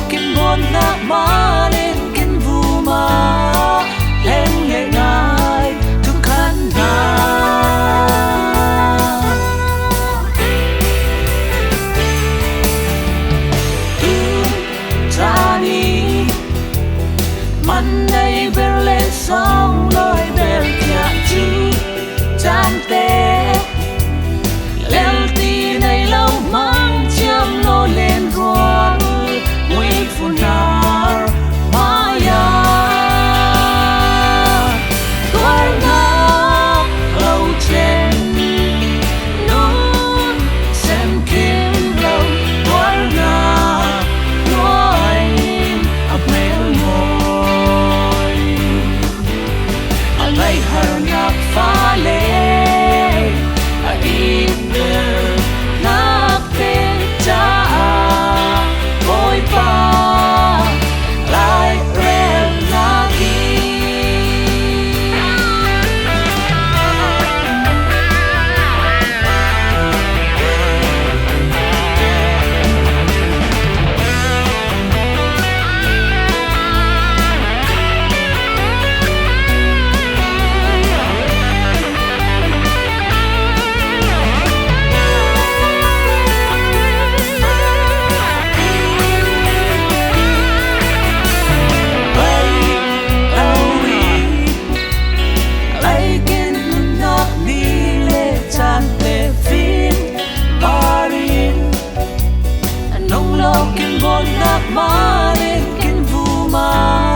lokin bon na malin kin vuma leng le ngai tu kan na tu tani man nay ber le song loi ber kya chu chan te lel ti nay lâu mang cham lo lên ruang mui funar maya tuar na lâu chen nun sen kim lâu tuar na nuai apel moi alai har na fa le a in lokin bon nak malin kin vuma